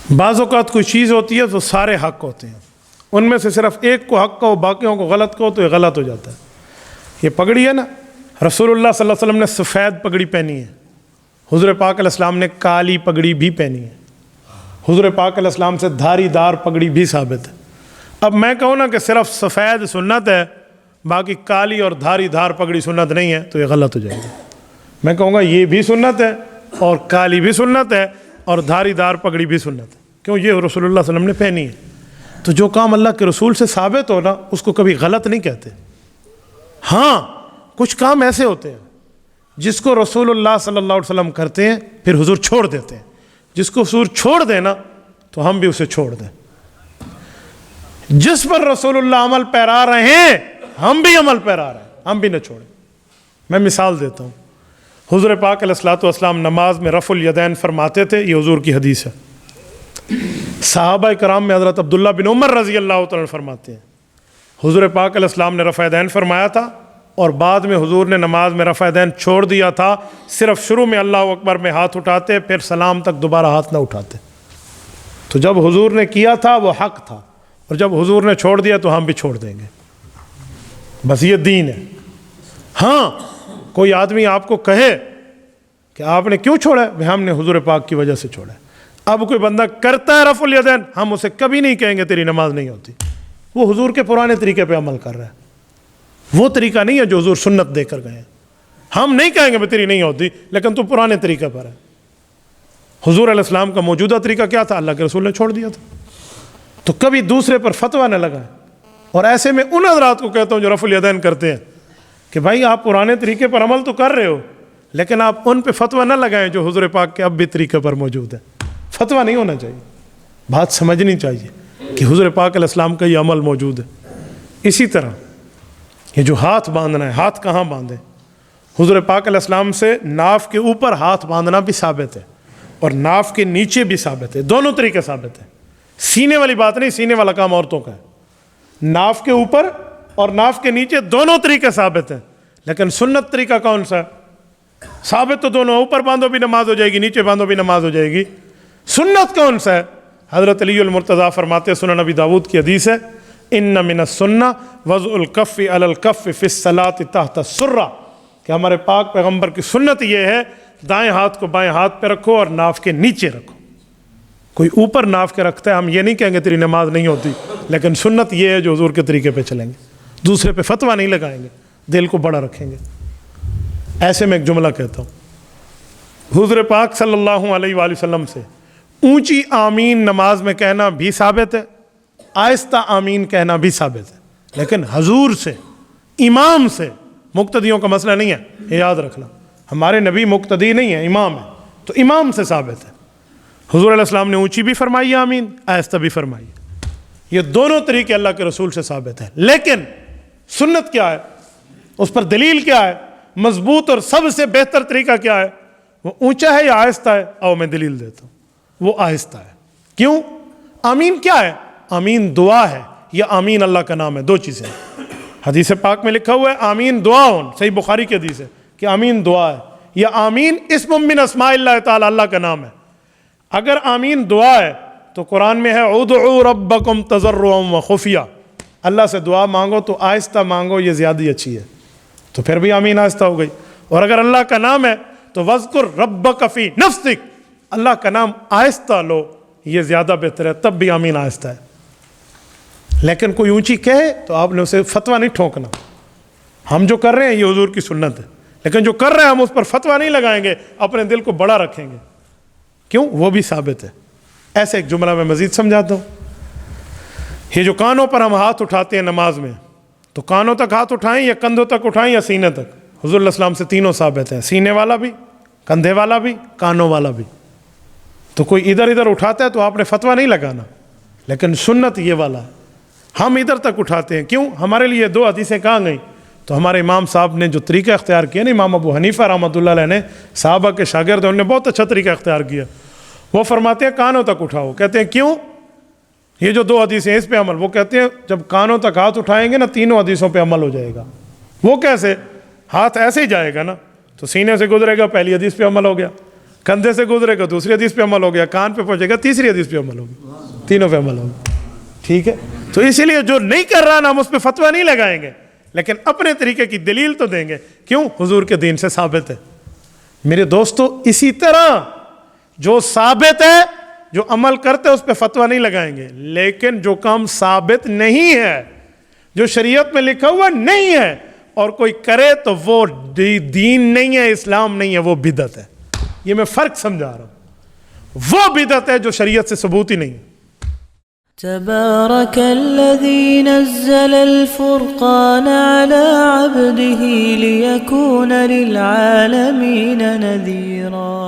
بعض اوقات کوئی چیز ہوتی ہے تو سارے حق ہوتے ہیں، ان میں سے صرف ایک کو حق کہو باقیوں کو غلط کہو تو یہ غلط ہو جاتا ہے۔ یہ پگڑی ہے نا، رسول اللہ صلی اللہ علیہ وسلم نے سفید پگڑی پہنی ہے، حضور پاک علیہ السلام نے کالی پگڑی بھی پہنی ہے، حضور پاک علیہ السلام سے دھاری دار پگڑی بھی ثابت ہے۔ اب میں کہوں نا کہ صرف سفید سنت ہے، باقی کالی اور دھاری دھار پگڑی سنت نہیں ہے، تو یہ غلط ہو جائے گا۔ میں کہوں گا یہ بھی سنت ہے اور کالی بھی سنت ہے اور دھاری دار پگڑی بھی سنت ہے، کیوں؟ یہ رسول اللہ صلی اللہ علیہ وسلم نے پہنی ہے۔ تو جو کام اللہ کے رسول سے ثابت ہو نا، اس کو کبھی غلط نہیں کہتے۔ ہاں کچھ کام ایسے ہوتے ہیں جس کو رسول اللہ صلی اللہ علیہ وسلم کرتے ہیں پھر حضور چھوڑ دیتے ہیں، جس کو حضور چھوڑ دیں نا تو ہم بھی اسے چھوڑ دیں۔ جس پر رسول اللہ عمل پیرا رہے ہیں ہم بھی عمل پیرا رہے ہیں، ہم بھی نہ چھوڑیں۔ میں مثال دیتا ہوں، حضور پاک علیہ الصلوۃ والسلام نماز میں رفع الیدین فرماتے تھے، یہ حضور کی حدیث ہے۔ صحابہ کرام میں حضرت عبداللہ بن عمر رضی اللہ تعالیٰ فرماتے ہیں حضور پاک علیہ السلام نے رفع یدین فرمایا تھا اور بعد میں حضور نے نماز میں رفع یدین چھوڑ دیا تھا، صرف شروع میں اللہ اکبر میں ہاتھ اٹھاتے، پھر سلام تک دوبارہ ہاتھ نہ اٹھاتے۔ تو جب حضور نے کیا تھا وہ حق تھا، اور جب حضور نے چھوڑ دیا تو ہم بھی چھوڑ دیں گے، بس یہ دین ہے۔ ہاں کوئی آدمی آپ کو کہے کہ آپ نے کیوں چھوڑا ہے، ہم نے حضور پاک کی وجہ سے چھوڑا ہے۔ اب کوئی بندہ کرتا ہے رفع الیدین، ہم اسے کبھی نہیں کہیں گے تیری نماز نہیں ہوتی، وہ حضور کے پرانے طریقے پہ عمل کر رہا ہے، وہ طریقہ نہیں ہے جو حضور سنت دے کر گئے ہیں۔ ہم نہیں کہیں گے میں تیری نہیں ہوتی، لیکن تو پرانے طریقے پر ہے۔ حضور علیہ السلام کا موجودہ طریقہ کیا تھا، اللہ کے رسول نے چھوڑ دیا تھا۔ تو کبھی دوسرے پر فتویٰ نہ لگائیں۔ اور ایسے میں ان حضرات کو کہتا ہوں جو رفع الیدین کرتے ہیں کہ بھائی آپ پرانے طریقے پر عمل تو کر رہے ہو، لیکن آپ ان پہ فتویٰ نہ لگائیں جو حضور پاک کے اب بھی طریقے پر موجود ہے۔ فتویٰ نہیں ہونا چاہیے، بات سمجھنی چاہیے کہ حضور پاک علیہ السلام کا یہ عمل موجود ہے۔ اسی طرح یہ جو ہاتھ باندھنا ہے، ہاتھ کہاں باندھیں؟ حضور پاک علیہ السلام سے ناف کے اوپر ہاتھ باندھنا بھی ثابت ہے اور ناف کے نیچے بھی ثابت ہے، دونوں طریقے ثابت ہیں۔ سینے والی بات نہیں، سینے والا کام عورتوں کا ہے۔ ناف کے اوپر اور ناف کے نیچے دونوں طریقے ثابت ہیں، لیکن سنت طریقہ کون سا ہے؟ ثابت تو دونوں، اوپر باندھو بھی نماز ہو جائے گی، نیچے باندھو بھی نماز ہو جائے گی۔ سنت کون سا ہے؟ حضرت علی المرتضیٰ فرماتے ہیں، سنن نبی داؤد کی حدیث ہے، ان من السنہ وضع الکف علی الکف فی الصلاۃ تحت السرہ، کہ ہمارے پاک پیغمبر کی سنت یہ ہے دائیں ہاتھ کو بائیں ہاتھ پہ رکھو اور ناف کے نیچے رکھو۔ کوئی اوپر ناف کے رکھتا ہے، ہم یہ نہیں کہیں گے تیری نماز نہیں ہوتی، لیکن سنت یہ ہے جو حضور کے طریقے پہ چلیں گے، دوسرے پہ فتویٰ نہیں لگائیں گے، دل کو بڑا رکھیں گے۔ ایسے میں ایک جملہ کہتا ہوں، حضور پاک صلی اللہ علیہ وآلہ وسلم سے اونچی آمین نماز میں کہنا بھی ثابت ہے، آہستہ آمین کہنا بھی ثابت ہے، لیکن حضور سے، امام سے، مقتدیوں کا مسئلہ نہیں ہے، یہ یاد رکھنا۔ ہمارے نبی مقتدی نہیں ہے، امام ہے، تو امام سے ثابت ہے۔ حضور علیہ السلام نے اونچی بھی فرمائی آمین، آہستہ بھی فرمائی، یہ دونوں طریقے اللہ کے رسول سے ثابت ہیں۔ لیکن سنت کیا ہے، اس پر دلیل کیا ہے، مضبوط اور سب سے بہتر طریقہ کیا ہے؟ وہ اونچا ہے یا آہستہ ہے؟ آؤ میں دلیل دیتا ہوں، وہ آہستہ ہے۔ کیوں؟ آمین کیا ہے؟ آمین دعا ہے، یا آمین اللہ کا نام ہے، دو چیزیں۔ حدیث پاک میں لکھا ہوا ہے آمین دعا ہوں، صحیح بخاری کی حدیث ہے کہ آمین دعا ہے، یا آمین اسم من اسماء اللہ تعالی، اللہ کا نام ہے۔ اگر آمین دعا ہے تو قرآن میں ہے ادعوا ربکم تضرعا وخفیہ، اللہ سے دعا مانگو تو آہستہ مانگو، یہ زیادہ اچھی ہے، تو پھر بھی آمین آہستہ ہو گئی۔ اور اگر اللہ کا نام ہے تو وذکر ربک فی نفسک، اللہ کا نام آہستہ لو، یہ زیادہ بہتر ہے، تب بھی آمین آہستہ ہے۔ لیکن کوئی اونچی کہے تو آپ نے اسے فتویٰ نہیں ٹھونکنا، ہم جو کر رہے ہیں یہ حضور کی سنت ہے، لیکن جو کر رہے ہیں ہم اس پر فتویٰ نہیں لگائیں گے، اپنے دل کو بڑا رکھیں گے، کیوں؟ وہ بھی ثابت ہے۔ ایسے ایک جملہ میں مزید سمجھاتا ہوں، یہ جو کانوں پر ہم ہاتھ اٹھاتے ہیں نماز میں، تو کانوں تک ہاتھ اٹھائیں یا کندھوں تک اٹھائیں یا سینے تک؟ حضور علیہ السلام سے تینوں ثابت ہیں، سینے والا بھی، کندھے والا بھی، کانوں والا بھی۔ تو کوئی ادھر ادھر اٹھاتا ہے تو آپ نے فتویٰ نہیں لگانا، لیکن سنت یہ والا ہے، ہم ادھر تک اٹھاتے ہیں۔ کیوں؟ ہمارے لیے دو حدیثیں کہاں گئیں؟ تو ہمارے امام صاحب نے جو طریقہ اختیار کیا نا، امام ابو حنیفہ رحمۃ اللہ علیہ نے، صحابہ کے شاگرد ہیں، انہوں نے بہت اچھا طریقہ اختیار کیا۔ وہ فرماتے ہیں کانوں تک اٹھاؤ، کہتے ہیں کیوں؟ یہ جو دو حدیثیں اس پہ عمل، وہ کہتے ہیں جب کانوں تک ہاتھ اٹھائیں گے نا، تینوں حدیثوں پہ عمل ہو جائے گا۔ وہ کیسے؟ ہاتھ ایسے ہی جائے گا نا، تو سینے سے گزرے گا، پہلی حدیث پہ عمل ہو گیا، کندھے سے گزرے گا دوسری حدیث پہ عمل ہو گیا, کان پہ پہنچے گا تیسری حدیث پہ عمل ہوگا, تینوں پہ عمل ہوگا. ٹھیک ہے, تو اسی لیے جو نہیں کر رہا نا ہم اس پہ فتویٰ نہیں لگائیں گے, لیکن اپنے طریقے کی دلیل تو دیں گے. کیوں؟ حضور کے دین سے ثابت ہے. میرے دوستو اسی طرح جو ثابت ہے, جو عمل کرتے اس پہ فتویٰ نہیں لگائیں گے, لیکن جو کام ثابت نہیں ہے, جو شریعت میں لکھا ہوا نہیں ہے, اور کوئی کرے تو وہ دین نہیں ہے, اسلام نہیں ہے, وہ بدعت ہے. یہ میں فرق سمجھا رہا ہوں. وہ بدعت ہے جو شریعت سے ثبوت ہی نہیں ہے. تبارك الذي نزل الفرقان على عبده ليكون للعالمين نذيرا.